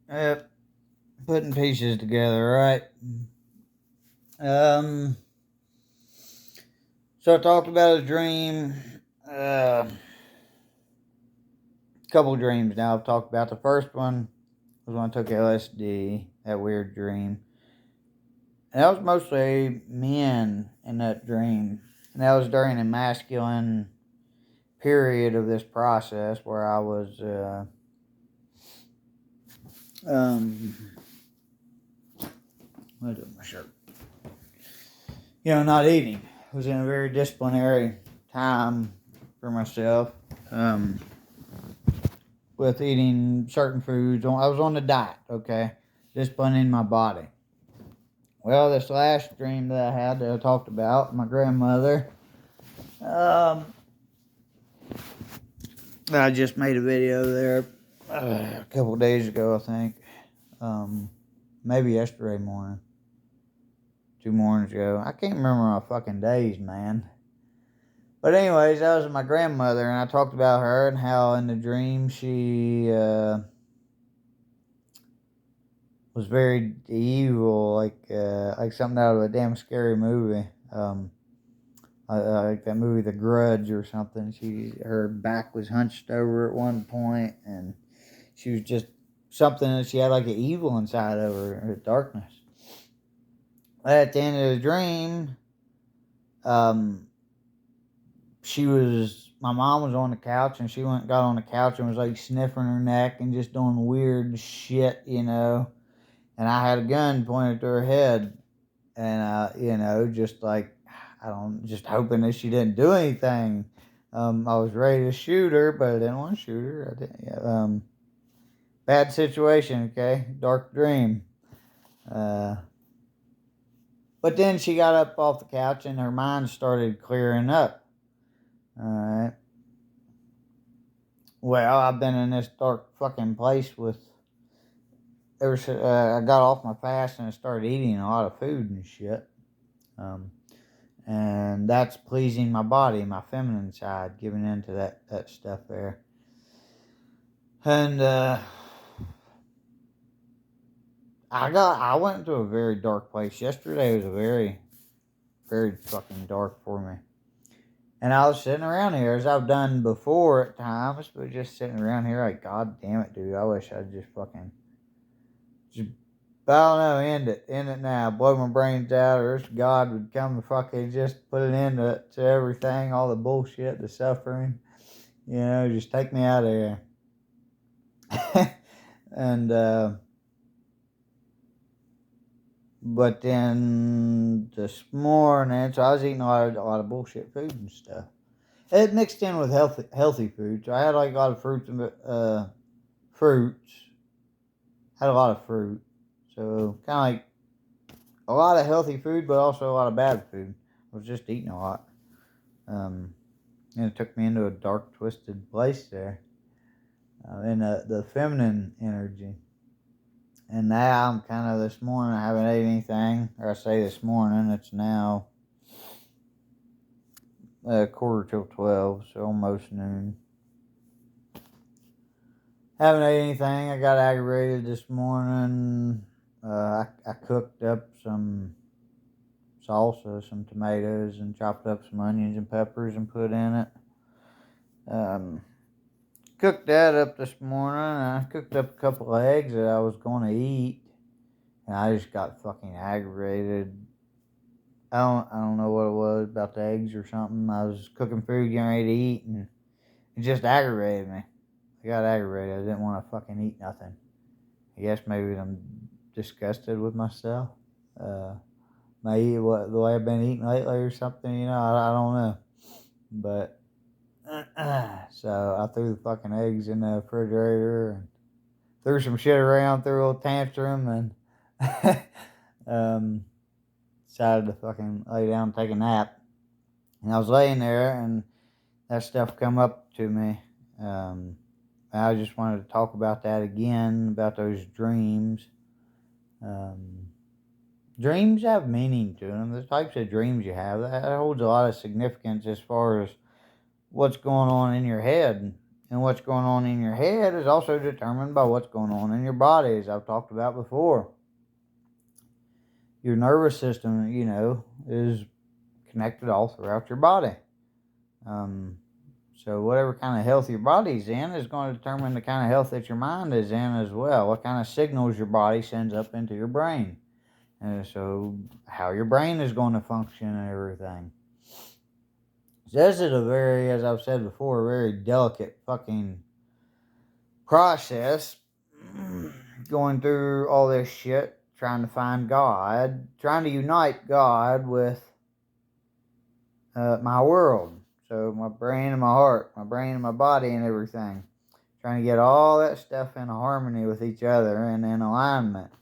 Yep. Putting pieces together, right? Um, so I talked about a dream. A couple dreams now. I've talked about the first one was when I took LSD, that weird dream. And that was mostly men in that dream. And that was during a masculine period of this process where I was, what's my shirt? Not eating. I was in a very disciplinary time for myself. With eating certain foods. I was on the diet, okay? Disciplining my body. Well, this last dream that I had that I talked about, my grandmother, I just made a video there a couple days ago, I think. Maybe yesterday morning. 2 mornings ago. I can't remember my fucking days, man. But anyways, that was my grandmother, and I talked about her and how in the dream she was very evil, like something out of a damn scary movie. Like that movie The Grudge or something. Her back was hunched over at one point, and she was just something that she had like an evil inside of her darkness. At the end of the dream, my mom was on the couch, and she got on the couch and was like sniffing her neck and just doing weird shit, and I had a gun pointed to her head, and just like, just hoping that she didn't do anything. I was ready to shoot her, but I didn't want to shoot her. I didn't. Bad situation, okay? Dark dream. But then she got up off the couch and her mind started clearing up. Alright. Well, I've been in this dark fucking place I got off my fast and I started eating a lot of food and shit. And that's pleasing my body, my feminine side, giving into that stuff there. And I went into a very dark place. Yesterday was a very, very fucking dark for me. And I was sitting around here, as I've done before at times, but just sitting around here like, God damn it, dude. I wish I'd just I don't know, end it now, blow my brains out, or else God would come and fucking just put an end to everything, all the bullshit, the suffering, just take me out of here. And, but then this morning, so I was eating a lot of bullshit food and stuff. It mixed in with healthy food, so I had like a lot of fruits, had a lot of fruit. So kind of like a lot of healthy food, but also a lot of bad food. I was just eating a lot. And it took me into a dark, twisted place there. In the feminine energy. And now I'm kind of this morning, I haven't ate anything. Or I say this morning, it's now 11:45, so almost noon. Haven't ate anything. I got aggravated this morning. I cooked up some salsa, some tomatoes, and chopped up some onions and peppers and put in it. Cooked that up this morning. And I cooked up a couple of eggs that I was going to eat, and I just got fucking aggravated. I don't know what it was about the eggs or something. I was cooking food, getting ready to eat, and it just aggravated me. I got aggravated. I didn't want to fucking eat nothing. I guess maybe I'm disgusted with myself. The way I've been eating lately or something, I don't know. But, so I threw the fucking eggs in the refrigerator and threw some shit around, threw a little tantrum, and decided to fucking lay down and take a nap. And I was laying there and that stuff come up to me. I just wanted to talk about that again, about those dreams. Dreams have meaning to them. The types of dreams you have, that holds a lot of significance as far as what's going on in your head. And what's going on in your head is also determined by what's going on in your body, as I've talked about before. Your nervous system, is connected all throughout your body. So whatever kind of health your body's in is going to determine the kind of health that your mind is in as well. What kind of signals your body sends up into your brain. And so how your brain is going to function and everything. So this is a very, as I've said before, a very delicate fucking process. Going through all this shit, trying to find God, trying to unite God with my world. So my brain and my heart, my brain and my body and everything. Trying to get all that stuff in harmony with each other and in alignment.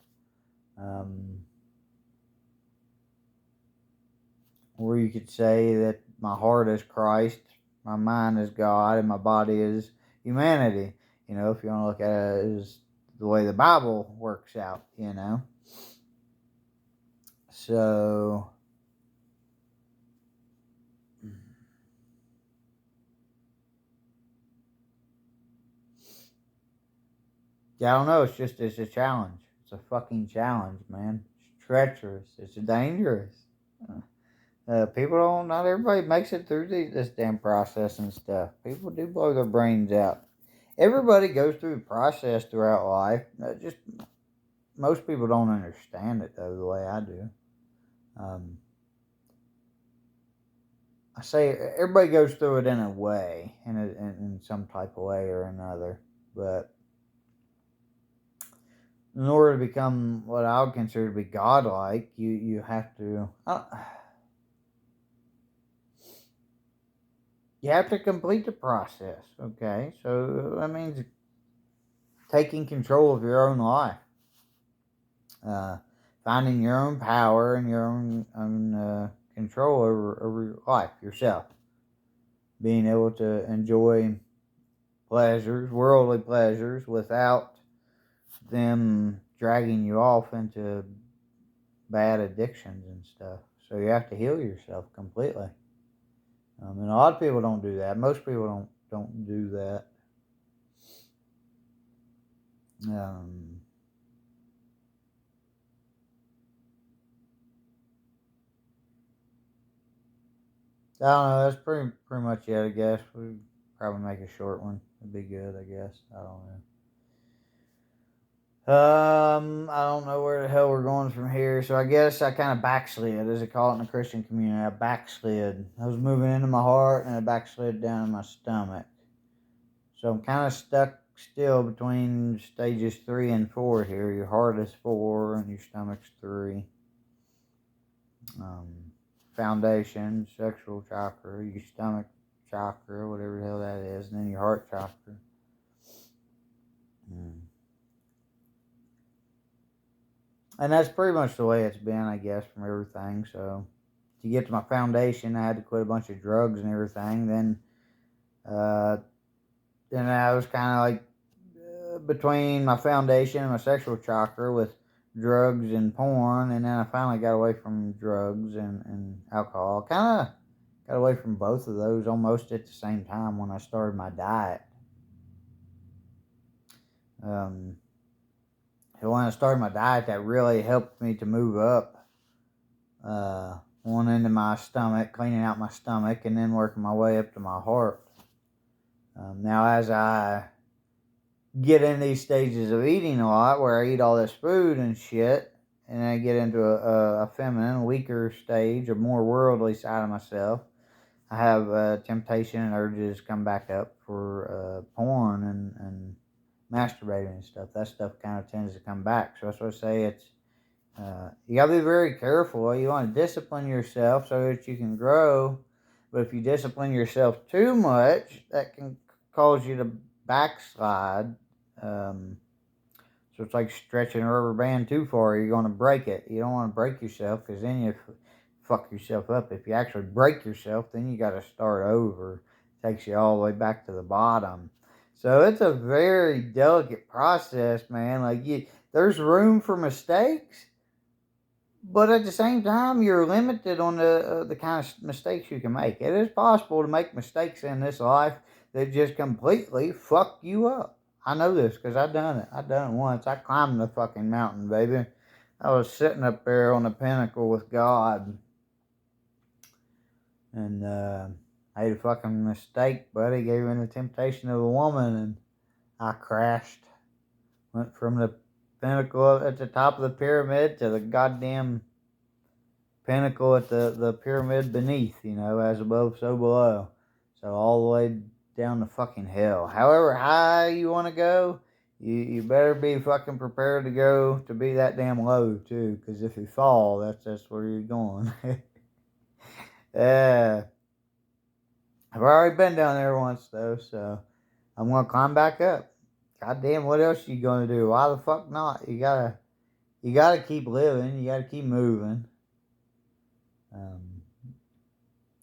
Or you could say that my heart is Christ, my mind is God, and my body is humanity. If you want to look at it as the way the Bible works out, So, yeah, I don't know. It's a challenge. It's a fucking challenge, man. It's treacherous. It's dangerous. Not everybody makes it through this damn process and stuff. People do blow their brains out. Everybody goes through the process throughout life. Just most people don't understand it, though, the way I do. I say everybody goes through it in a way, in some type of way or another. But in order to become what I would consider to be godlike, you have to you have to complete the process. Okay, so that means taking control of your own life, finding your own power and your own control over your life yourself, being able to enjoy pleasures, worldly pleasures, without them dragging you off into bad addictions and stuff. So you have to heal yourself completely. And a lot of people don't do that. Most people don't do that. I don't know. That's pretty much it, I guess. We'd probably make a short one. It'd be good, I guess. I don't know. I don't know where the hell we're going from here. So I guess I kind of backslid, as they call it in the Christian community. I backslid. I was moving into my heart, and I backslid down in my stomach. So I'm kind of stuck still between stages 3 and 4 here. Your heart is 4, and your stomach's 3. Foundation, sexual chakra, your stomach chakra, whatever the hell that is, and then your heart chakra. And that's pretty much the way it's been, I guess, from everything. So to get to my foundation, I had to quit a bunch of drugs and everything. Then I was kind of like between my foundation and my sexual chakra with drugs and porn. And then I finally got away from drugs and alcohol. Kind of got away from both of those almost at the same time when I started my diet. So when I started my diet, that really helped me to move up one into my stomach, cleaning out my stomach, and then working my way up to my heart. Now, as I get in these stages of eating a lot, where I eat all this food and shit, and I get into a feminine, weaker stage, a more worldly side of myself, I have temptation and urges come back up for porn and masturbating and stuff. That stuff kind of tends to come back. So that's what I say. It's you gotta be very careful. You want to discipline yourself so that you can grow. But if you discipline yourself too much, that can cause you to backslide. So it's like stretching a rubber band too far. You're going to break it. You don't want to break yourself, because then you fuck yourself up. If you actually break yourself, then you got to start over. It takes you all the way back to the bottom. So it's a very delicate process, man. There's room for mistakes, but at the same time, you're limited on the kind of mistakes you can make. It is possible to make mistakes in this life that just completely fuck you up. I know this because I done it. I done it once. I climbed the fucking mountain, baby. I was sitting up there on the pinnacle with God. And I made a fucking mistake, buddy. Gave in the temptation of a woman, and I crashed. Went from the pinnacle at the top of the pyramid to the goddamn pinnacle at the pyramid beneath, as above, so below. So all the way down to fucking hell. However high you want to go, you better be fucking prepared to go to be that damn low, too. Because if you fall, that's where you're going. Yeah. I've already been down there once, though, so I'm going to climb back up. Goddamn, what else you going to do? Why the fuck not? You gotta keep living. You gotta keep moving.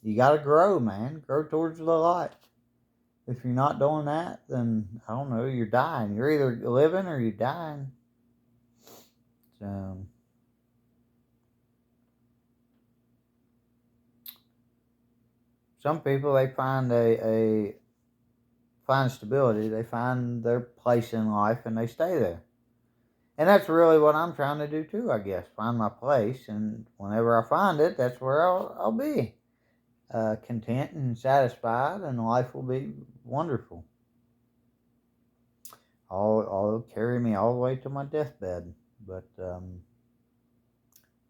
You gotta grow, man. Grow towards the light. If you're not doing that, then, I don't know, you're dying. You're either living or you're dying. So, some people, they find find stability. They find their place in life and they stay there. And that's really what I'm trying to do too, I guess. Find my place, and whenever I find it, that's where I'll be. Content and satisfied, and life will be wonderful. I'll carry me all the way to my deathbed. But till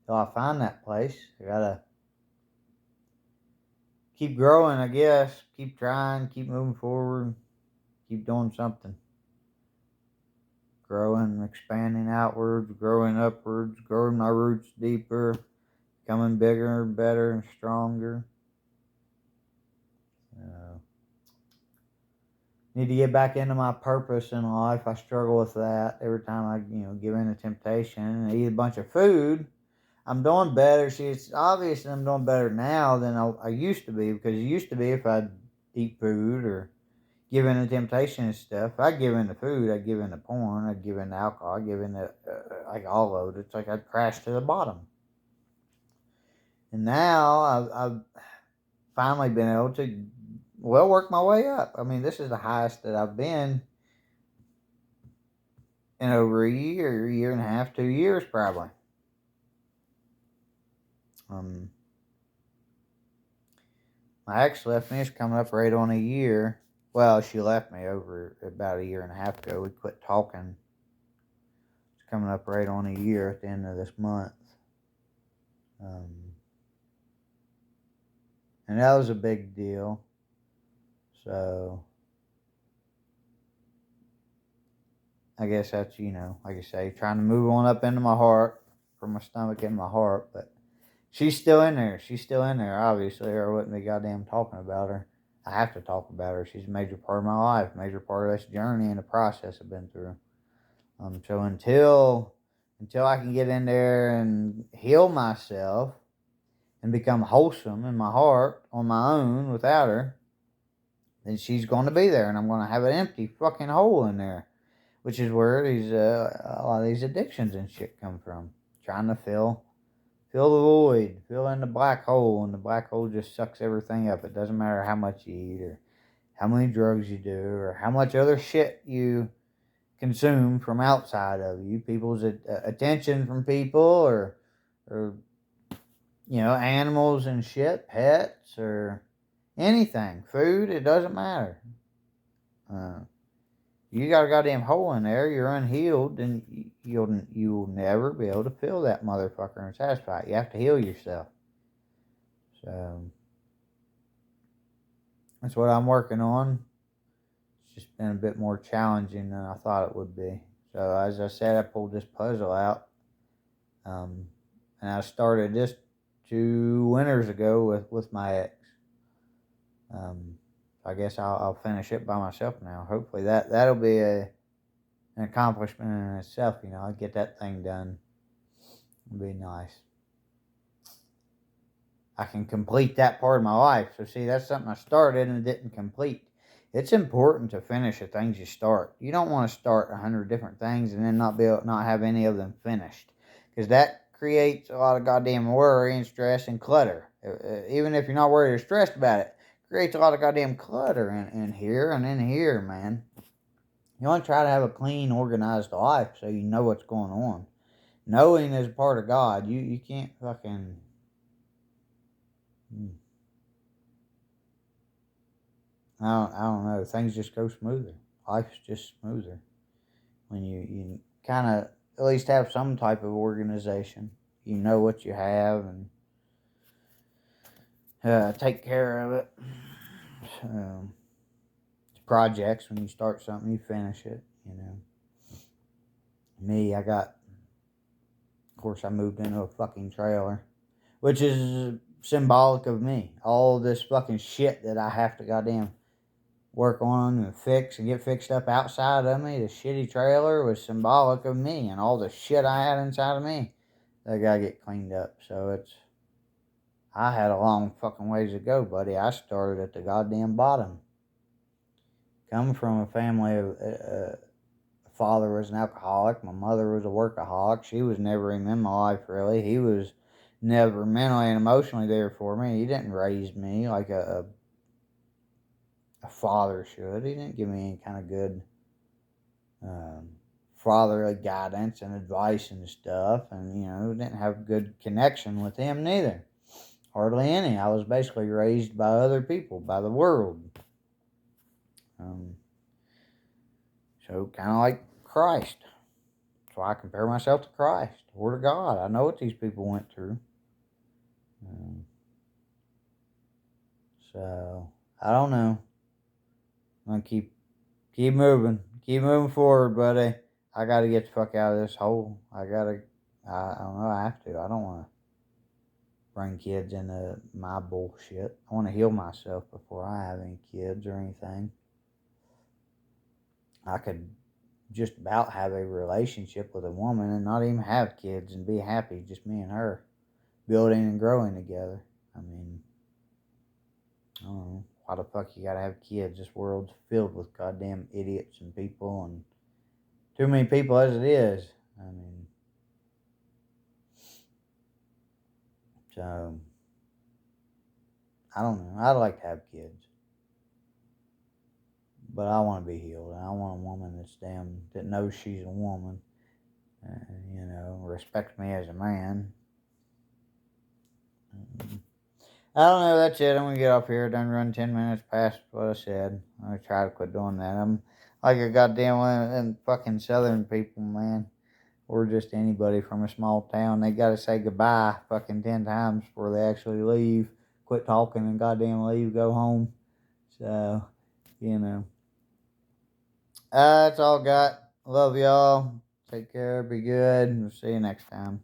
I find that place, I gotta keep growing, I guess. Keep trying, keep moving forward, keep doing something. Growing, expanding outwards, growing upwards, growing my roots deeper, becoming bigger, better, and stronger. Need to get back into my purpose in life. I struggle with that every time I, give in to temptation and eat a bunch of food. I'm doing better. See, it's obvious that I'm doing better now than I used to be, because it used to be if I'd eat food or give in to temptation and stuff, I'd give in to food, I'd give in to porn, I'd give in to alcohol, I'd give in to like all of it. It's like I'd crash to the bottom. And now I've finally been able to work my way up. I mean, this is the highest that I've been in over a year and a half, 2 years probably. My ex left me. It's coming up right on a year. Well, she left me over about a year and a half ago. We quit talking. It's coming up right on a year at the end of this month. And that was a big deal. So, I guess that's, like I say, trying to move on up into my heart, from my stomach into my heart. But she's still in there. She's still in there, obviously, or I wouldn't be goddamn talking about her. I have to talk about her. She's a major part of my life, major part of this journey and the process I've been through. So until I can get in there and heal myself and become wholesome in my heart on my own without her, then she's going to be there, and I'm going to have an empty fucking hole in there, which is where a lot of these addictions and shit come from. Trying to fill the void, fill in the black hole, and the black hole just sucks everything up. It doesn't matter how much you eat or how many drugs you do or how much other shit you consume from outside of you. People's attention from people or animals and shit, pets or anything, food, it doesn't matter. You got a goddamn hole in there, you're unhealed, and you'll never be able to fill that motherfucker and satisfy it. You have to heal yourself. So that's what I'm working on. It's just been a bit more challenging than I thought it would be. So as I said, I pulled this puzzle out, and I started this 2 winters ago with my ex. I guess I'll finish it by myself now. Hopefully that'll be an accomplishment in itself. I'll get that thing done. It'll be nice. I can complete that part of my life. So see, that's something I started and didn't complete. It's important to finish the things you start. You don't want to start 100 different things and then not have any of them finished, because that creates a lot of goddamn worry and stress and clutter. Even if you're not worried or stressed about it, creates a lot of goddamn clutter in here and in here, man. You want to try to have a clean, organized life so you know what's going on. Knowing is part of God. You can't fucking... I don't know. Things just go smoother. Life's just smoother when you kind of at least have some type of organization. You know what you have and take care of it. Projects, when you start something, you finish it, you know. Me, of course, I moved into a fucking trailer, which is symbolic of me. All this fucking shit that I have to goddamn work on and fix and get fixed up outside of me, the shitty trailer was symbolic of me and all the shit I had inside of me that gotta get cleaned up. So I had a long fucking ways to go, buddy. I started at the goddamn bottom. Coming from a family of, father was an alcoholic. My mother was a workaholic. She was never in my life, really. He was never mentally and emotionally there for me. He didn't raise me like a father should. He didn't give me any kind of good fatherly guidance and advice and stuff. And, you know, didn't have good connection with him neither. Hardly any. I was basically raised by other people, by the world. So kind of like Christ. So I compare myself to Christ, the Word of God. I know what these people went through. So I don't know. I'm gonna keep moving forward, buddy. I gotta get the fuck out of this hole. I don't know. I have to. I don't want to bring kids into my bullshit. I want to heal myself before I have any kids or anything. I could just about have a relationship with a woman and not even have kids and be happy, just me and her, building and growing together. I mean, I don't know. Why the fuck you gotta have kids? This world's filled with goddamn idiots and people, and too many people as it is. I mean, so, I don't know. I'd like to have kids. But I want to be healed. And I want a woman that knows she's a woman. You know, respects me as a man. I don't know. That's it. I'm going to get off here. Done run 10 minutes past what I said. I'm going to try to quit doing that. I'm like a goddamn one of them fucking southern people, man. Or just anybody from a small town. They got to say goodbye fucking 10 times before they actually leave. Quit talking and goddamn leave. Go home. So, you know. That's all I got. Love y'all. Take care. Be good. We'll see you next time.